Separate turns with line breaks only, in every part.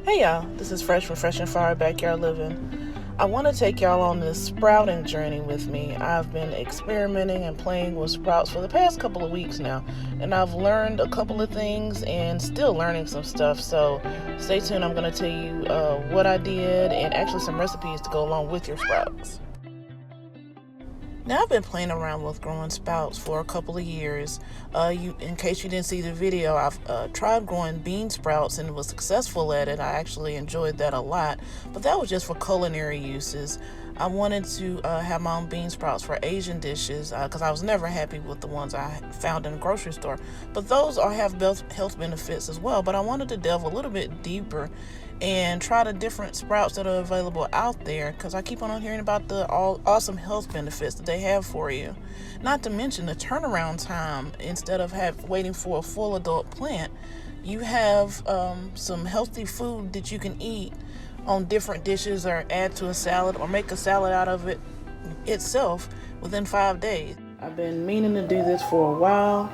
Hey y'all, this is Fresh from Fresh and Fire Backyard Living. I want to take y'all on this sprouting journey with me. I've been experimenting and playing with sprouts for the past couple of weeks now, and I've learned a couple of things and still learning some stuff. So stay tuned, I'm going to tell you what I did and actually some recipes to go along with your sprouts. Now, I've been playing around with growing sprouts for a couple of years. In case you didn't see the video, I've tried growing bean sprouts and was successful at it. I actually enjoyed that a lot, but that was just for culinary uses. I wanted to have my own bean sprouts for Asian dishes because I was never happy with the ones I found in the grocery store. But those have health benefits as well. But I wanted to delve a little bit deeper and try the different sprouts that are available out there because I keep on hearing about the awesome health benefits that they have for you. Not to mention the turnaround time. Instead of waiting for a full adult plant, you have some healthy food that you can eat on different dishes or add to a salad or make a salad out of it itself within 5 days. I've been meaning to do this for a while.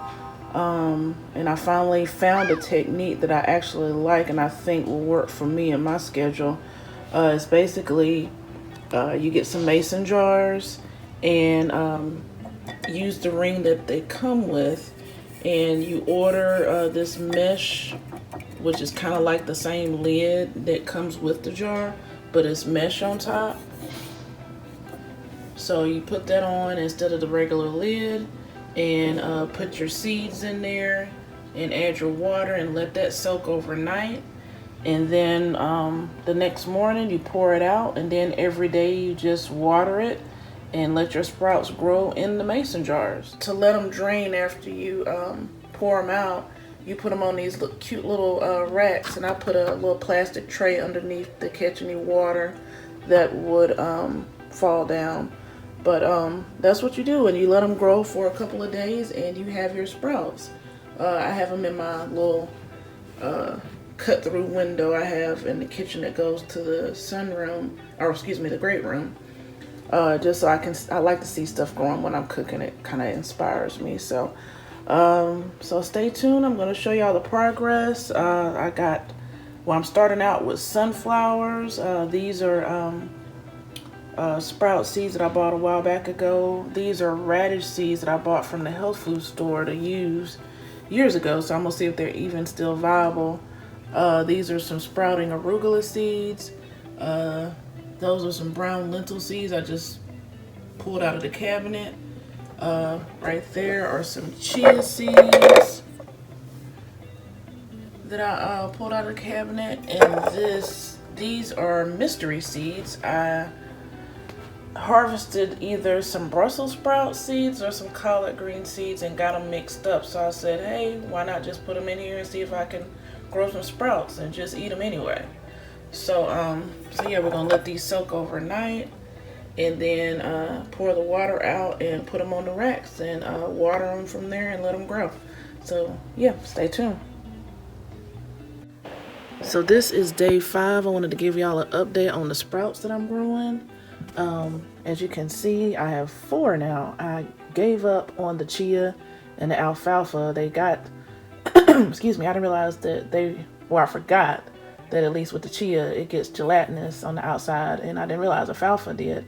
And I finally found a technique that I actually like and I think will work for me and my schedule. It's basically you get some mason jars and use the ring that they come with, and you order this mesh, which is kind of like the same lid that comes with the jar, but it's mesh on top. So you put that on instead of the regular lid, and put your seeds in there and add your water and let that soak overnight. And then the next morning you pour it out, and then every day you just water it and let your sprouts grow in the mason jars. To let them drain after you pour them out, you put them on these cute little racks, and I put a little plastic tray underneath to catch any water that would fall down. But that's what you do, and you let them grow for a couple of days and you have your sprouts. I have them in my little cut-through window I have in the kitchen that goes to the sunroom, or excuse me, the great room. Just so I like to see stuff growing when I'm cooking. It kind of inspires me. So stay tuned. I'm going to show y'all the progress. I'm starting out with sunflowers. These are sprout seeds that I bought a while back ago. These are radish seeds that I bought from the health food store to use years ago, so I'm gonna see if they're even still viable. These are some sprouting arugula seeds. Those are some brown lentil seeds I just pulled out of the cabinet. Right there are some chia seeds that I pulled out of the cabinet, and these are mystery seeds. I harvested either some Brussels sprout seeds or some collard green seeds and got them mixed up. So I said, hey, why not just put them in here and see if I can grow some sprouts and just eat them anyway. So yeah, we're gonna let these soak overnight and then pour the water out and put them on the racks and water them from there and let them grow. So yeah, stay tuned. So this is day 5. I wanted to give y'all an update on the sprouts that I'm growing. As you can see, I have 4 now. I gave up on the chia and the alfalfa. They got, excuse me, I didn't realize that I forgot that at least with the chia, it gets gelatinous on the outside, and I didn't realize alfalfa did.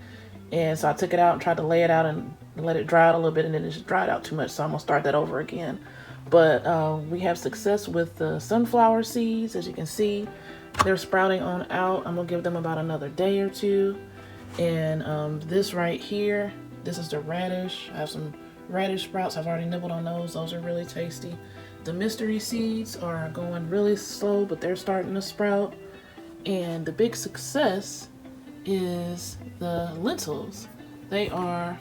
And so I took it out and tried to lay it out and let it dry out a little bit, and then it just dried out too much, so I'm gonna start that over again. But we have success with the sunflower seeds. As you can see, they're sprouting on out. I'm gonna give them about another day or two. And this right here, this is the radish. I have some radish sprouts. I've already nibbled on those. Those are really tasty. The mystery seeds are going really slow, but they're starting to sprout. And the big success is the lentils. They are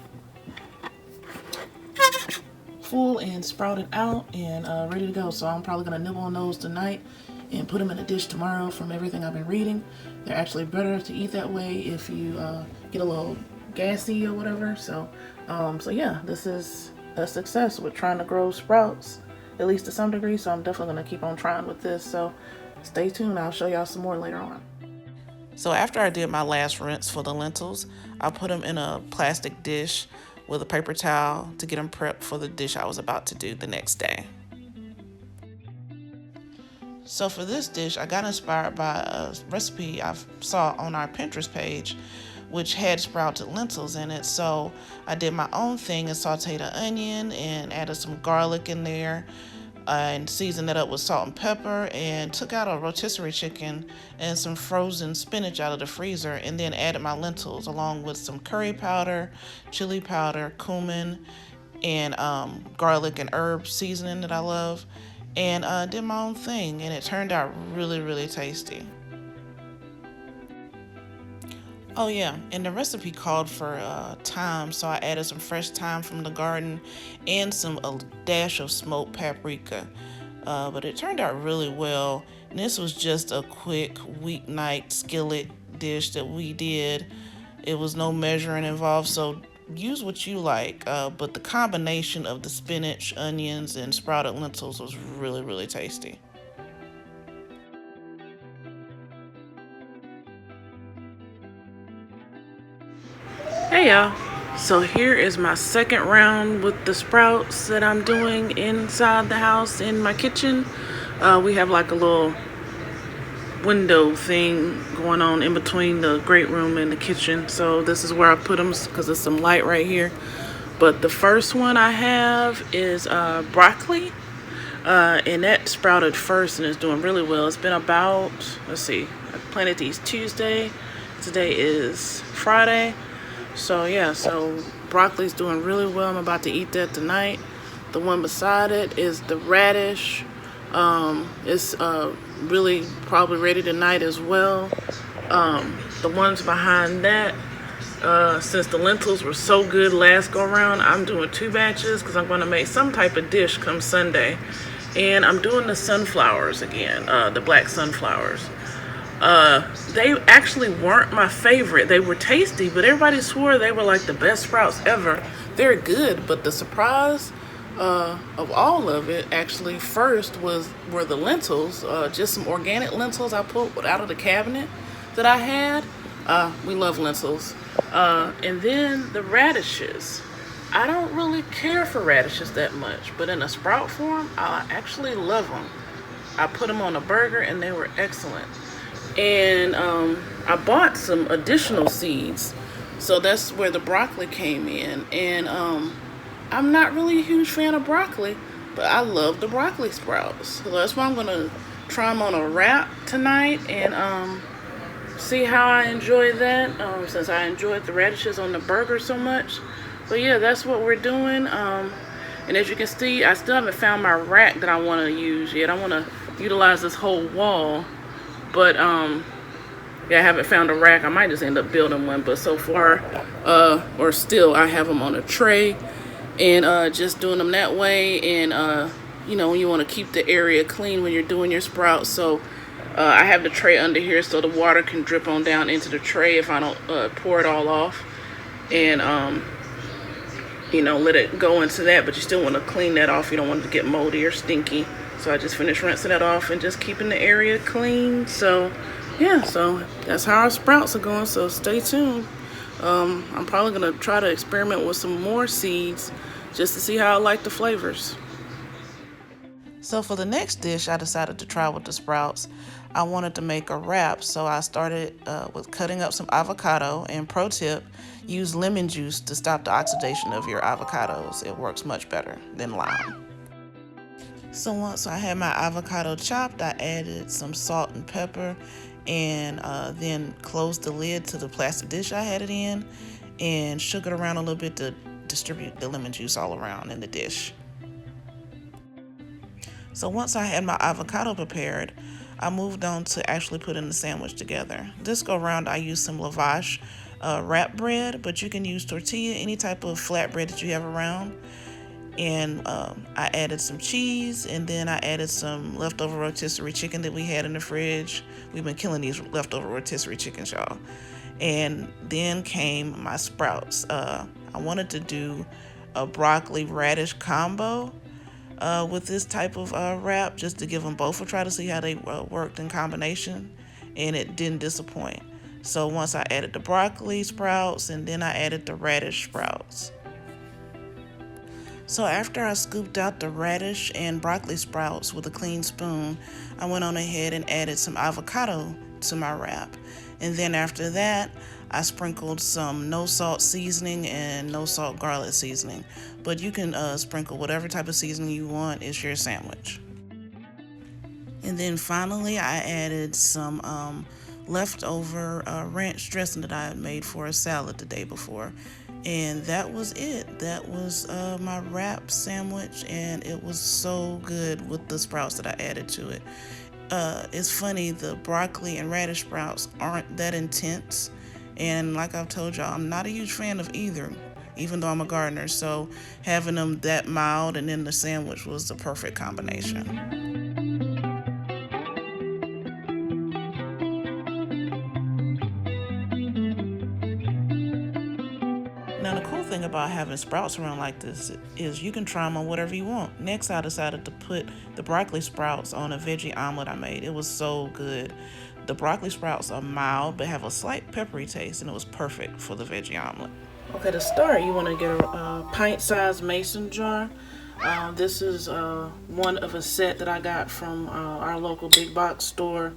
full and sprouted out and ready to go. So I'm probably gonna nibble on those tonight and put them in a dish tomorrow. From everything I've been reading, they're actually better to eat that way if you get a little gassy or whatever. So yeah, this is a success with trying to grow sprouts, at least to some degree. So I'm definitely gonna keep on trying with this. So stay tuned. I'll show y'all some more later on. So after I did my last rinse for the lentils, I put them in a plastic dish with a paper towel to get them prepped for the dish I was about to do the next day. So for this dish, I got inspired by a recipe I saw on our Pinterest page, which had sprouted lentils in it. So I did my own thing and sauteed an onion and added some garlic in there, and seasoned it up with salt and pepper, and took out a rotisserie chicken and some frozen spinach out of the freezer, and then added my lentils along with some curry powder, chili powder, cumin, and garlic and herb seasoning that I love, and did my own thing, and it turned out really, really tasty. Oh yeah, and the recipe called for thyme, so I added some fresh thyme from the garden and a dash of smoked paprika. But it turned out really well. And this was just a quick weeknight skillet dish that we did. It was no measuring involved, so use what you like. But the combination of the spinach, onions, and sprouted lentils was really, really tasty. Hey y'all, so here is my second round with the sprouts that I'm doing inside the house in my kitchen. We have like a little window thing going on in between the great room and the kitchen, so this is where I put them because there's some light right here. But the first one I have is broccoli, and that sprouted first and is doing really well. It's been about, let's see, I planted these Tuesday, today is Friday. So yeah, so broccoli's doing really well. I'm about to eat that tonight. The one beside it is the radish. It's really probably ready tonight as well. The ones behind that, since the lentils were so good last go around, I'm doing 2 batches because I'm going to make some type of dish come Sunday. And I'm doing the sunflowers again, the black sunflowers. They actually weren't my favorite. They were tasty, but everybody swore they were like the best sprouts ever. They're good, but the surprise of all of it actually first were the lentils, just some organic lentils I pulled out of the cabinet that I had. We love lentils. And then the radishes. I don't really care for radishes that much, but in a sprout form, I actually love them. I put them on a burger and they were excellent. And I bought some additional seeds, so that's where the broccoli came in. And I'm not really a huge fan of broccoli, but I love the broccoli sprouts, so that's why I'm gonna try them on a wrap tonight and see how I enjoy that, since I enjoyed the radishes on the burger so much. But yeah, that's what we're doing. And as you can see, I still haven't found my rack that I want to use yet. I want to utilize this whole wall. But yeah, I haven't found a rack. I might just end up building one, but so far, or still, I have them on a tray, and just doing them that way. And you know, you want to keep the area clean when you're doing your sprouts. So I have the tray under here so the water can drip on down into the tray if I don't pour it all off, and you know, let it go into that. But you still want to clean that off. You don't want it to get moldy or stinky. So I just finished rinsing it off and just keeping the area clean. So yeah, so that's how our sprouts are going, so stay tuned. I'm probably gonna try to experiment with some more seeds just to see how I like the flavors. So for the next dish I decided to try with the sprouts, I wanted to make a wrap. So I started with cutting up some avocado, and pro tip, use lemon juice to stop the oxidation of your avocados. It works much better than lime. So once I had my avocado chopped, I added some salt and pepper, and then closed the lid to the plastic dish I had it in, and shook it around a little bit to distribute the lemon juice all around in the dish. So once I had my avocado prepared, I moved on to actually putting the sandwich together. This go around I used some lavash wrap bread, but you can use tortilla, any type of flat bread that you have around. And I added some cheese, and then I added some leftover rotisserie chicken that we had in the fridge. We've been killing these leftover rotisserie chickens, y'all. And then came my sprouts. I wanted to do a broccoli radish combo with this type of wrap, just to give them both a try to see how they worked in combination, and it didn't disappoint. So once I added the broccoli sprouts, and then I added the radish sprouts. So after I scooped out the radish and broccoli sprouts with a clean spoon, I went on ahead and added some avocado to my wrap. And then after that, I sprinkled some no salt seasoning and no salt garlic seasoning. But you can sprinkle whatever type of seasoning you want. It's your sandwich. And then finally, I added some leftover ranch dressing that I had made for a salad the day before. And that was it. That was my wrap sandwich, and it was so good with the sprouts that I added to it. It's funny, the broccoli and radish sprouts aren't that intense. And like I've told y'all, I'm not a huge fan of either, even though I'm a gardener. So having them that mild and then the sandwich was the perfect combination. Now, the cool thing about having sprouts around like this is you can try them on whatever you want. Next, I decided to put the broccoli sprouts on a veggie omelet I made. It was so good. The broccoli sprouts are mild but have a slight peppery taste, and it was perfect for the veggie omelet. Okay, to start, you want to get a pint-sized mason jar. This is one of a set that I got from our local big box store.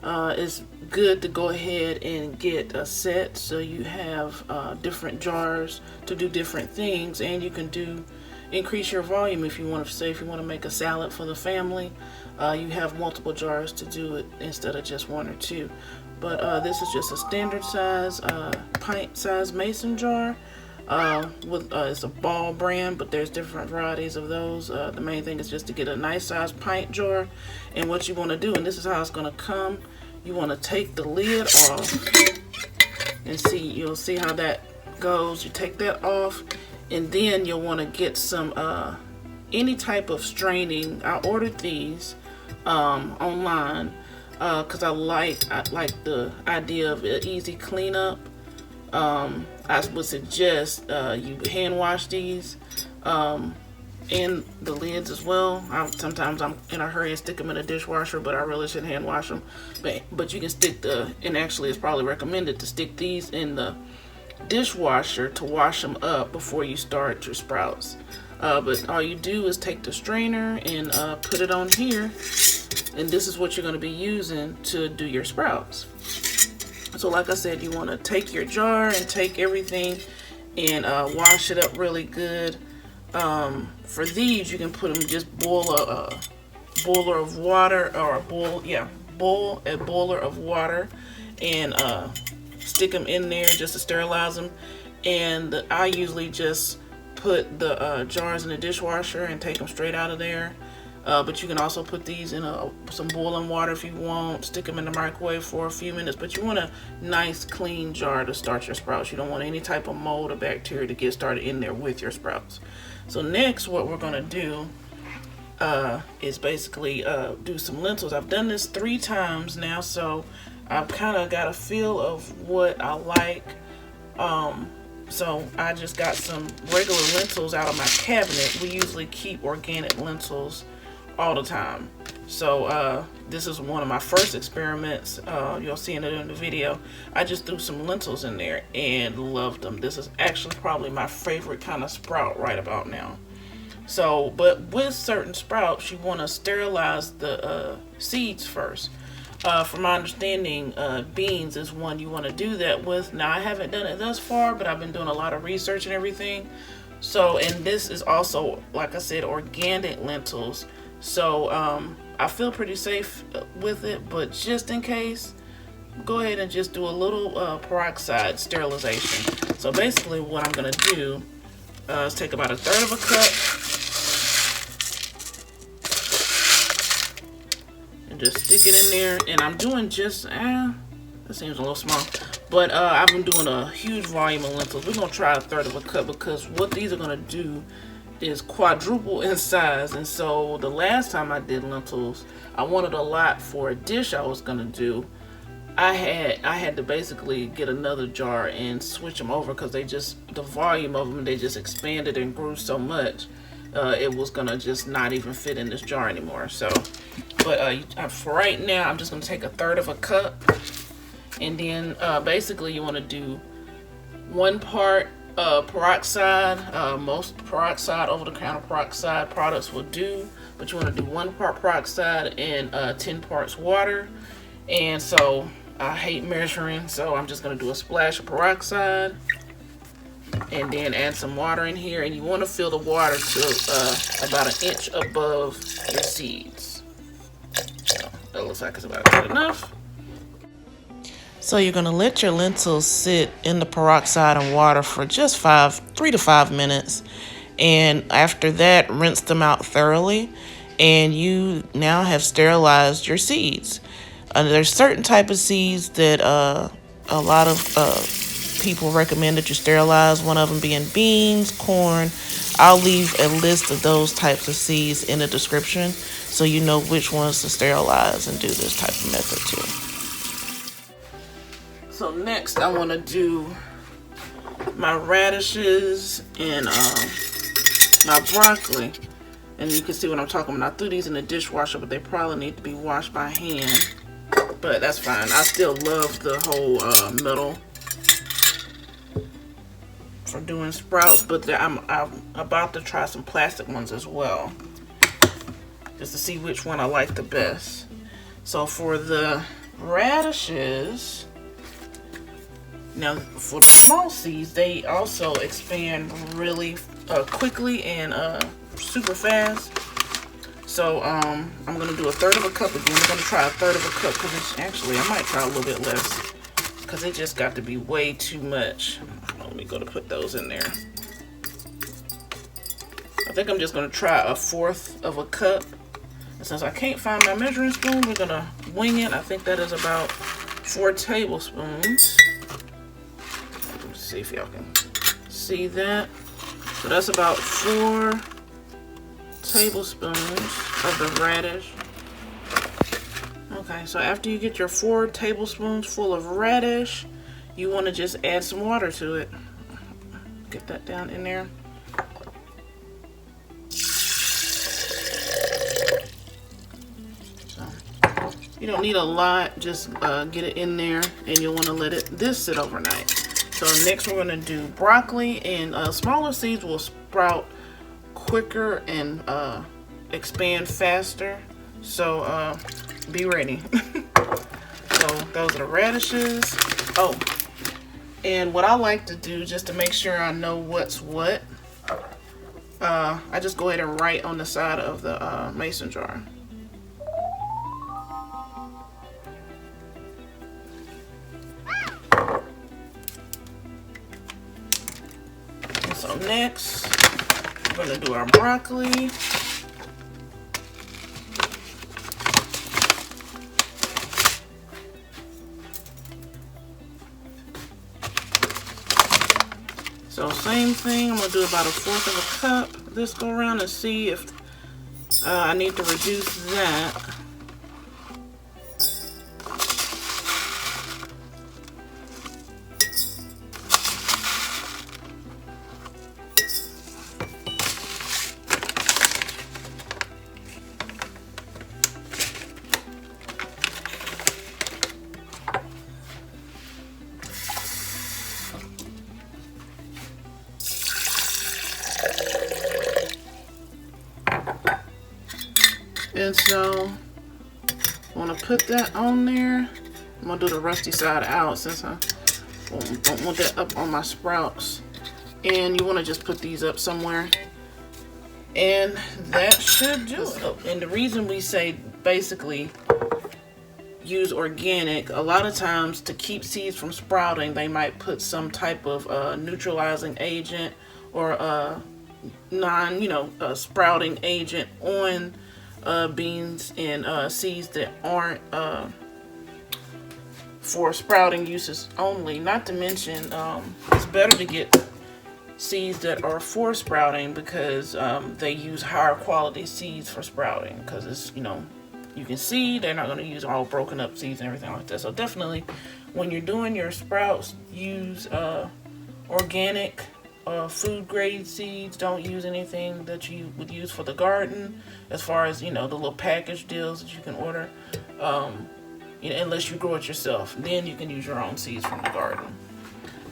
It's good to go ahead and get a set so you have different jars to do different things, and you can increase your volume if you want to. Say if you want to make a salad for the family, you have multiple jars to do it instead of just one or two. But this is just a standard size pint size mason jar. It's a Ball brand, but there's different varieties of those. The main thing is just to get a nice size pint jar, and what you want to do, and this is how it's going to come, you want to take the lid off and you'll see how that goes. You take that off, and then you'll want to get some any type of straining. I ordered these online because I like the idea of an easy cleanup. I would suggest you hand wash these and the lids as well. Sometimes I'm in a hurry and stick them in a dishwasher, but I really should hand wash them. But you can stick and actually it's probably recommended to stick these in the dishwasher to wash them up before you start your sprouts. But all you do is take the strainer and put it on here, and this is what you're going to be using to do your sprouts. So like I said, you want to take your jar and take everything and wash it up really good. For these, you can put them, just boil a boiler of water, or a boiler of water, and stick them in there just to sterilize them. And I usually just put the jars in the dishwasher and take them straight out of there. But you can also put these in some boiling water if you want. Stick them in the microwave for a few minutes. But you want a nice clean jar to start your sprouts. You don't want any type of mold or bacteria to get started in there with your sprouts. So next, what we're going to do is basically do some lentils. I've done this 3 times now, so I've kind of got a feel of what I like. So I just got some regular lentils out of my cabinet. We usually keep organic lentils all the time. So this is one of my first experiments. You'll see it in the video. I just threw some lentils in there and loved them. This is actually probably my favorite kind of sprout right about now. So, but with certain sprouts, you want to sterilize the seeds first. From my understanding, beans is one you want to do that with. Now, I haven't done it thus far, but I've been doing a lot of research and everything. So, and this is also, like I said, organic lentils. So, I feel pretty safe with it, but just in case, go ahead and just do a little peroxide sterilization. So basically what I'm going to do is take about 1/3 of a cup and just stick it in there. And I'm doing just, that seems a little small, but I've been doing a huge volume of lentils. We're going to try 1/3 of a cup because what these are going to do is quadruple in size. And so the last time I did lentils, I wanted a lot for a dish I was gonna do. I had to basically get another jar and switch them over because the volume of them, they just expanded and grew so much. It was gonna just not even fit in this jar anymore. So, but for right now, I'm just gonna take 1/3 of a cup, and then basically you want to do 1 part peroxide. Most peroxide, over-the-counter peroxide products will do, but you want to do 1 part peroxide and 10 parts water. And so I hate measuring, so I'm just going to do a splash of peroxide and then add some water in here. And you want to fill the water to about 1 inch above your seeds. So that looks like it's about good enough. So you're going to let your lentils sit in the peroxide and water for just 3 to 5 minutes. And after that, rinse them out thoroughly. And you now have sterilized your seeds. There's certain type of seeds that a lot of people recommend that you sterilize. One of them being beans, corn. I'll leave a list of those types of seeds in the description so you know which ones to sterilize and do this type of method too. So next I want to do my radishes and my broccoli. And you can see what I'm talking about. I threw these in the dishwasher, but they probably need to be washed by hand. But that's fine. I still love the whole metal for doing sprouts. But I'm about to try some plastic ones as well, just to see which one I like the best. So for the radishes, now for the small seeds, they also expand really quickly and super fast. So I'm gonna do 1/3 of a cup again. I'm gonna try 1/3 of a cup because it's actually, I might try a little bit less because it just got to be way too much. Let me go to put those in there. I think I'm just gonna try 1/4 of a cup. And since I can't find my measuring spoon, we're gonna wing it. I think that is about 4 tablespoons. Let's see if y'all can see that. So that's about 4 tablespoons of the radish. Okay, so after you get your 4 tablespoons full of radish, you want to just add some water to it. Get that down in there. So you don't need a lot, just get it in there, and you'll want to let this sit overnight. So next we're going to do broccoli, and smaller seeds will sprout quicker and expand faster, so be ready. So those are the radishes. Oh, and what I like to do, just to make sure I know what's what, I just go ahead and write on the side of the mason jar. And so next we're going to do our broccoli. So same thing, I'm going to do about 1/4 of a cup this go around and see if I need to reduce that. And so I want to put that on there. I'm going to do the rusty side out since I don't want that up on my sprouts. And you want to just put these up somewhere. And that should do it. And the reason we say basically use organic, a lot of times to keep seeds from sprouting, they might put some type of neutralizing agent or sprouting agent on beans and seeds that aren't for sprouting uses only. Not to mention, it's better to get seeds that are for sprouting because they use higher quality seeds for sprouting, because it's, you can see they're not going to use all broken up seeds and everything like that. So definitely when you're doing your sprouts, use organic food grade seeds. Don't use anything that you would use for the garden, as far as the little package deals that you can order, unless you grow it yourself. Then you can use your own seeds from the garden.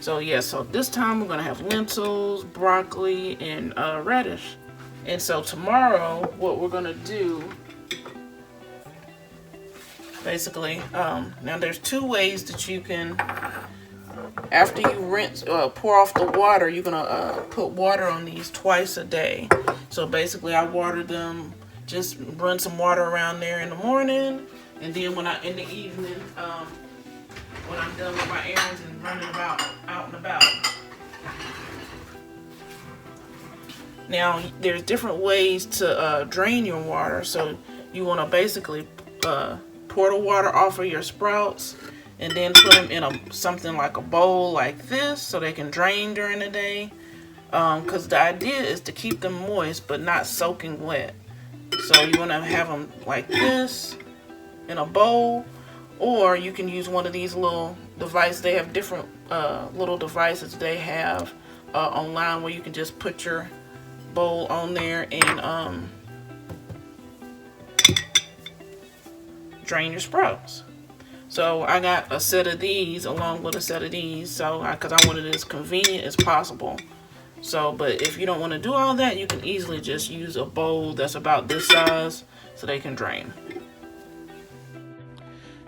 So yeah, so this time we're gonna have lentils, broccoli, and radish. And so tomorrow, what we're gonna do, basically, now there's two ways that you can, after you rinse, pour off the water, you're gonna put water on these twice a day. So basically, I water them, just run some water around there in the morning, and then in the evening, when I'm done with my errands and running out and about. Now, there's different ways to drain your water. So you want to basically pour the water off of your sprouts and then put them in something like a bowl like this so they can drain during the day. Because the idea is to keep them moist but not soaking wet. So you want to have them like this in a bowl. Or you can use one of these little devices. They have different little devices they have online where you can just put your bowl on there and drain your sprouts. So I got a set of these along with a set of these, so because I want it as convenient as possible. So, but if you don't want to do all that, you can easily just use a bowl that's about this size so they can drain.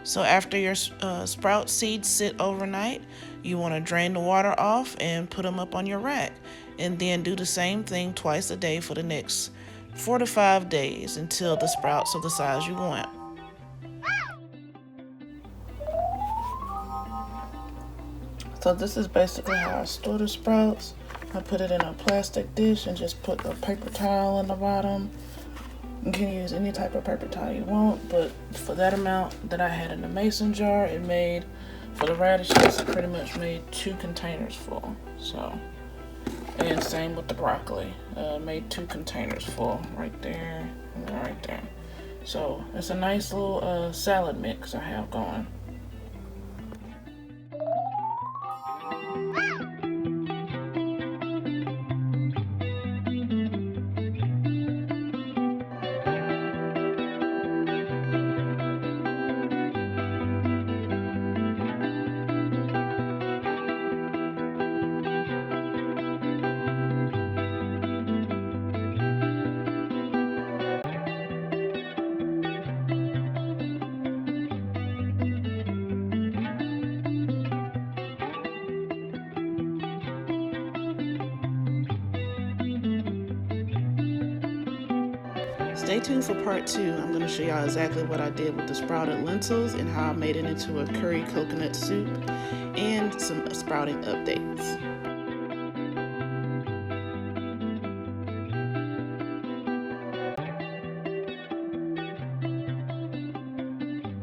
So after your sprout seeds sit overnight, you want to drain the water off and put them up on your rack. And then do the same thing twice a day for the next 4 to 5 days until the sprouts are the size you want. So this is basically how I store the sprouts. I put it in a plastic dish and just put a paper towel on the bottom. You can use any type of paper towel you want, but for that amount that I had in the mason jar, it made, for the radishes, it pretty much made 2 containers full. So, and same with the broccoli, made 2 containers full, right there and right there. So it's a nice little salad mix I have going. Stay tuned for part 2. I'm going to show y'all exactly what I did with the sprouted lentils and how I made it into a curry coconut soup and some sprouting updates.